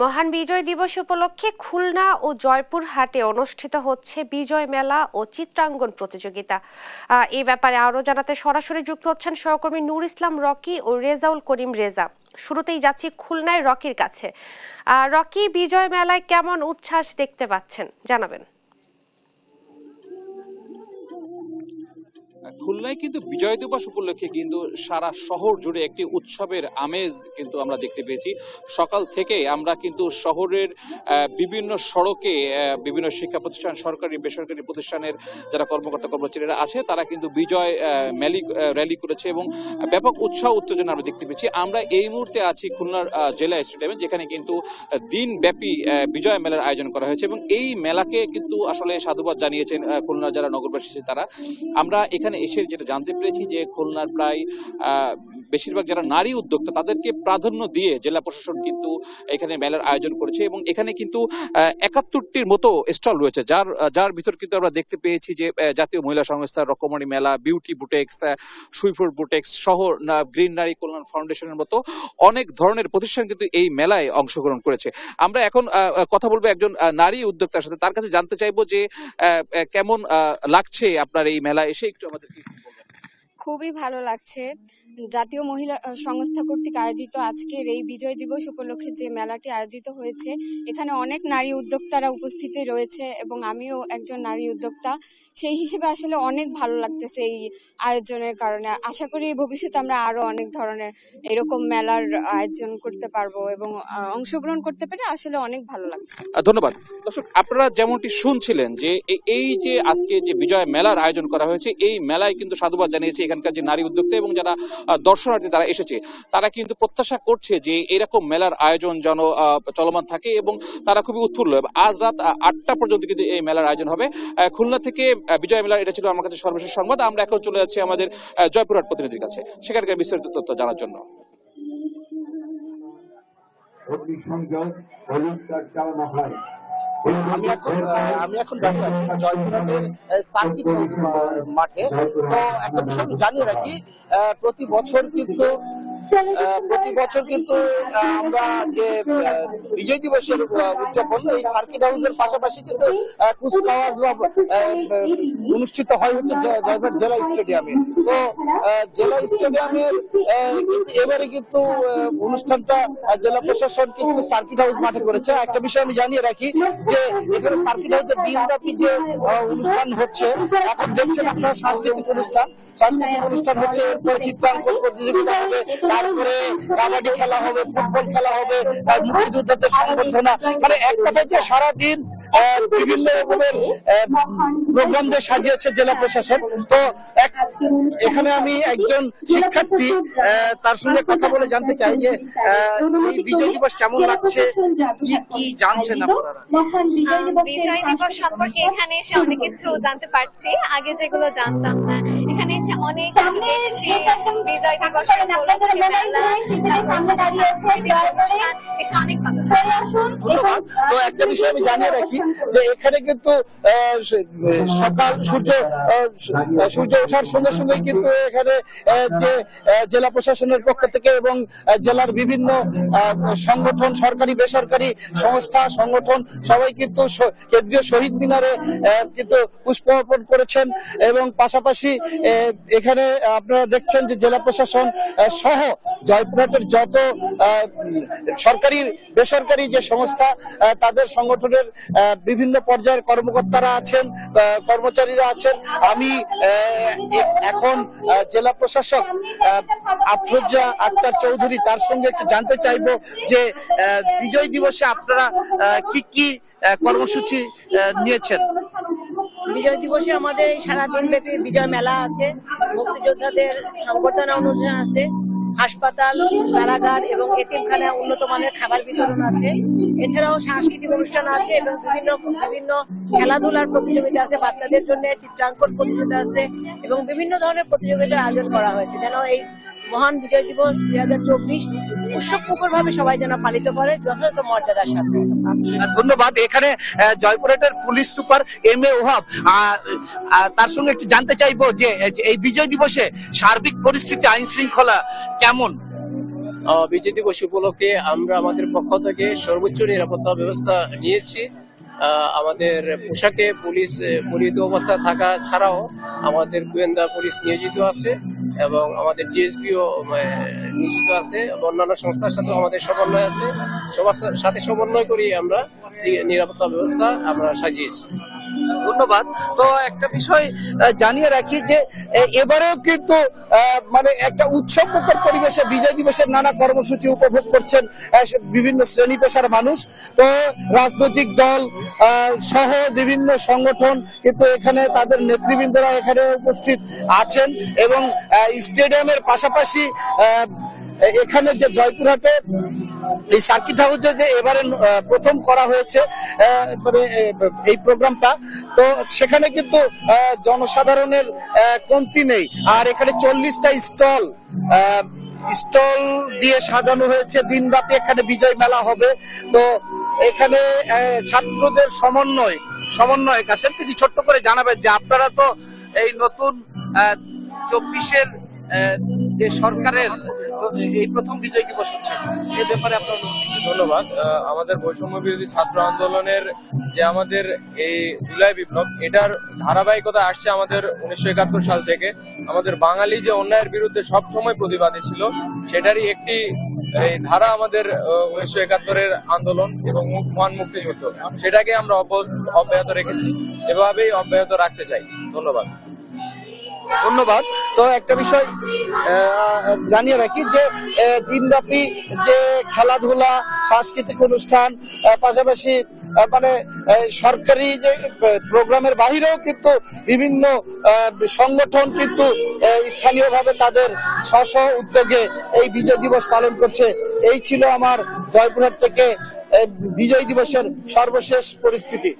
মহান বিজয় দিবস উপলক্ষে খুলনা ও জয়পুরহাটে অনুষ্ঠিত হচ্ছে বিজয় মেলা ও চিত্রাঙ্কন প্রতিযোগিতা। এই ব্যাপারে আরো জানাতে সরাসরি যুক্ত হচ্ছেন সহকর্মী নূর ইসলাম রকি ও রেজাউল করিম রেজা। শুরুতেই যাচ্ছি খুলনায় রকির কাছে। রকি, বিজয় মেলায় কেমন উচ্ছ্বাস দেখতে পাচ্ছেন জানাবেন। খুলনায় কিন্তু বিজয় দিবস উপলক্ষে কিন্তু সারা শহর জুড়ে একটি উৎসবের আমেজ কিন্তু আমরা দেখতে পেয়েছি। সকাল থেকে আমরা কিন্তু শহরের বিভিন্ন সড়কে বিভিন্ন শিক্ষা প্রতিষ্ঠান, সরকারি বেসরকারি প্রতিষ্ঠানের যারা কর্মকর্তা কর্মচারীরা আছে তারা কিন্তু বিজয় র্যালি করেছে এবং ব্যাপক উৎসাহ উত্তেজনা আমরা দেখতে পেয়েছি। আমরা এই মুহূর্তে আছি খুলনার জেলা স্টেডিয়ামে, যেখানে কিন্তু দিনব্যাপী বিজয় মেলার আয়োজন করা হয়েছে এবং এই মেলাকে কিন্তু আসলে সাধুবাদ জানিয়েছেন খুলনার যারা নগরবাসী তারা। আমরা এখানে এসে যেটা জানতে পেরেছি যে খুলনার প্রায় বেশিরভাগ যারা নারী উদ্যোক্তা তাদেরকে প্রাধান্য দিয়ে জেলা প্রশাসন কিন্তু এখানে মেলার আয়োজন করেছে এবং এখানে কিন্তু ৭১টির মতো স্টল রয়েছে, যার ভিতর কিন্তু আমরা দেখতে পেয়েছি যে জাতীয় মহিলা সংস্থা, রকমারি মেলা, বিউটি বুটেক্স, সুইফোর বুটেক্স সহ গ্রিন নারী কল্যাণ ফাউন্ডেশনের মতো অনেক ধরনের প্রতিষ্ঠান কিন্তু এই মেলায় অংশগ্রহণ করেছে। আমরা এখন কথা বলবো একজন নারী উদ্যোক্তার সাথে, তার কাছে জানতে চাইবো যে কেমন লাগছে আপনার এই মেলা এসে, একটু আমাদের খুবই ভালো লাগছে। জাতীয় মহিলা সংস্থা কর্তৃক আয়োজিত আজকের এই বিজয় দিবস উপলক্ষে যে মেলাটি আয়োজিত হয়েছে, এখানে অনেক নারী উদ্যোক্তারা উপস্থিতি রয়েছে এবং আমিও একজন নারী উদ্যোক্তা। সেই হিসেবে আসলে অনেক ভালো লাগতেছে এই আয়োজনের কারণে। আশা করি ভবিষ্যতে আমরা আরো অনেক ধরনের এরকম মেলার আয়োজন করতে পারবো এবং অংশগ্রহণ করতে পেরে আসলে অনেক ভালো লাগছে। ধন্যবাদ। দর্শক, আপনারা যেমনটি শুনছিলেন যে এই যে আজকে যে বিজয় মেলার আয়োজন করা হয়েছে, এই মেলায় কিন্তু সাধুবাদ জানিয়েছে এখানকার যে নারী উদ্যোক্তা এবং যারা দর্শনার্থী তারা এসেছে। তারা কিন্তু প্রত্যাশা করছে যে এরকম মেলার আয়োজন যেন চলমান থাকে এবং তারা খুবই উৎফুল্ল। আজ রাত ৮টা পর্যন্ত কিন্তু এই মেলার আয়োজন হবে। খুলনা থেকে বিজয় মেলার এটা ছিল আমার কাছে সর্বশেষ সংবাদ। আমরা এখন চলে যাচ্ছি আমাদের জয়পুরহাট প্রতিনিধির কাছে, সেখানকার বিস্তারিত তথ্য জানার জন্য। আমি এখন দাঁড়িয়ে আছি জয়পুরহাটের সার্কিট হাউস মাঠে। তো একটা বিষয় জানিয়ে রাখি, প্রতি বছর কিন্তু আমরা যে বিজয় দিবসের উদযাপন এই সার্কিট হাউসের পাশাপাশি কিন্তু কুচকাওয়াজ বা অনুষ্ঠিত হয় হচ্ছে জয়পুরহাট জেলা স্টেডিয়ামে। তো জেলা স্টেডিয়ামের কিন্তু এবারে কিন্তু অনুষ্ঠানটা জেলা প্রশাসন কিন্তু সার্কিট হাউস মাঠে করেছে। একটা বিষয় আমি জানিয়ে রাখি যে এখানে সার্কিট হাউসের দিনব্যাপী যে অনুষ্ঠান হচ্ছে, এখন দেখছেন আপনারা সাংস্কৃতিক অনুষ্ঠান হচ্ছে, এরপরে চিত্রাঙ্কন প্রতিযোগিতা হবে, তারপরে কাবাডি খেলা হবে, ফুটবল খেলা হবে, তার মুক্তিযোদ্ধাদের সংবর্ধনা, মানে এক কথায় যে সারাদিন বিভিন্ন রকমের প্রোগ্রাম যে সাজিয়েছে জেলা প্রশাসন। তো এখানে আমি একজন শিক্ষার্থী, তার সঙ্গে কথা বলে জানতে চাই যে এই বিজয় দিবস কেমন লাগছে, কি জানছেন আপনারা? বিজয় দিবস সম্পর্কে এখানে এসে অনেক কিছু জানতে পারছি, আগে যেগুলো জানতাম না। এখানে এসে অনেক কিছু দেখছি, বিজয় দিবস এসে অনেক ভালো। ধন্যবাদ। তো একটা বিষয় আমি জানিয়ে রাখি যে এখানে কিন্তু সকাল সূর্য ওঠার সঙ্গে সঙ্গে কিন্তু এখানে যে জেলা প্রশাসনের পক্ষ থেকে এবং জেলার বিভিন্ন সংগঠন, সরকারি বেসরকারি সংস্থা সংগঠন সবাই কিন্তু কেন্দ্রীয় শহীদ মিনারে কিন্তু পুষ্প অর্পণ করেছেন এবং পাশাপাশি এখানে আপনারা দেখছেন যে জেলা প্রশাসন সহ জয়পুরহাটের যত সরকারি বেসরকারি যে সংস্থা তাদের সংগঠনের বিভিন্ন পর্যায়ের কর্মকর্তারা আছেন, কর্মচারীরা আছেন। আমি এখন জেলা প্রশাসক আফরোজা আক্তার চৌধুরী, তার সঙ্গে একটু জানতে চাইবো যে বিজয় দিবসে আপনারা কি কর্মসূচি নিয়েছেন? বিজয় দিবসে আমাদের সারাদিন ব্যাপী বিজয় মেলা আছে, মুক্তিযোদ্ধাদের সংবর্ধনা অনুষ্ঠান আছে, হাসপাতাল, কারাগার এবং এতিমখানায় উন্নত মানের খাবার বিতরণ আছে। এছাড়াও সাংস্কৃতিক অনুষ্ঠান আছে এবং বিভিন্ন খেলাধুলার প্রতিযোগিতা আছে, বাচ্চাদের জন্য চিত্রাঙ্কন প্রতিযোগিতা আছে এবং বিভিন্ন ধরনের প্রতিযোগিতার আয়োজন করা হয়েছে যেন এই মহান বিজয় দিবস 2024 উৎসবমুখর ভাবে সবাই যেন পালিত করে যথাযথ মর্যাদার সাথে। ধন্যবাদ। এখানে জয়পুরহাটের পুলিশ সুপার MA ওহাব, তার সঙ্গে একটু জানতে চাইবো যে এই বিজয় দিবসে সার্বিক পরিস্থিতি আইন শৃঙ্খলা কেমন? বিজয় দিবস উপলক্ষে আমরা আমাদের পক্ষ থেকে সর্বোচ্চ নিরাপত্তা ব্যবস্থা নিয়েছি। আমাদের পোশাকে পুলিশ পরিহিত অবস্থায় থাকা ছাড়াও আমাদের গোয়েন্দা পুলিশ নিয়োজিত আছে এবং আমাদের ডিএসপিও নিয়োজিত আছে, অন্যান্য সংস্থার সাথে আমাদের সমন্বয় আছে। সবার সাথে সমন্বয় করি আমরা নিরাপত্তা ব্যবস্থা আমরা সাজিয়েছি। ধন্যবাদ। তো একটা বিষয় জানিয়ে রাখি যে এবারেও কিন্তু মানে একটা উৎসবমুখর পরিবেশে বিজয় দিবসের নানা কর্মসূচি উপভোগ করছেন বিভিন্ন শ্রেণী পেশার মানুষ। তো রাজনৈতিক দল সহ বিভিন্ন সংগঠন কিন্তু এখানে তাদের নেতৃবৃন্দরা এখানে উপস্থিত আছেন এবং স্টেডিয়ামের পাশাপাশি এখানে যে জয়পুরহাটে এই সার্কিট হাউসে যে এবারে প্রথম করা হয়েছে মানে এই প্রোগ্রামটা, তো সেখানে কিন্তু জনসাধারণের কমতি নেই। আর এখানে 40টা স্টল দিয়ে সাজানো হয়েছে, দিনব্যাপী এখানে বিজয় মেলা হবে। তো এখানে ছাত্রদের সমন্বয়ক আছেন, তিনি ছোট্ট করে জানাবেন যে আপনারা তো এই নতুন 24-এর যে সরকারের এই প্রথম বিজয় দিবস হচ্ছে, এ ব্যাপারে আপনার ধন্যবাদ। আমাদের বৈষম্য বিরোধী ছাত্র আন্দোলনের যে আমাদের এই জুলাই বিপ্লব, এটার ধারাবাহিকতা আসছে আমাদের 1971 সাল থেকে। আমাদের বাঙালি যে অন্যায়ের বিরুদ্ধে সব সময় প্রতিবাদী ছিল, সেটারই একটি এই ধারা আমাদের 1971-এর আন্দোলন এবং মহান মুক্তিযুদ্ধ, সেটাকে আমরা অব্যাহত রেখেছি, এভাবেই অব্যাহত রাখতে চাই। ধন্যবাদ। তো একটা বিষয় জানিয়ে রাখি যে দিনব্যাপী যে খেলাধুলা, সাংস্কৃতিক অনুষ্ঠান, পাশাপাশি মানে সরকারি যে প্রোগ্রামের বাহিরেও কিন্তু বিভিন্ন সংগঠন কিন্তু স্থানীয়ভাবে তাদের স্ব উদ্যোগে এই বিজয় দিবস পালন করছে। এই ছিল আমার জয়পুরহাট থেকে বিজয় দিবসের সর্বশেষ পরিস্থিতি।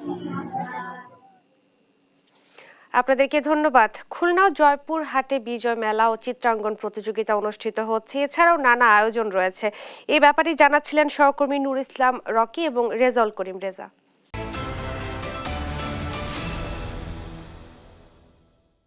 আপনাদেরকে ধন্যবাদ। খুলনা ও জয়পুরহাটে বিজয় মেলা ও চিত্রাঙ্গন প্রতিযোগিতা অনুষ্ঠিত হচ্ছে, এছাড়াও নানা আয়োজন রয়েছে। এই ব্যাপারে জানাচ্ছিলেন সহকর্মী নূর ইসলাম রকি এবং রেজাউল করিম রেজা।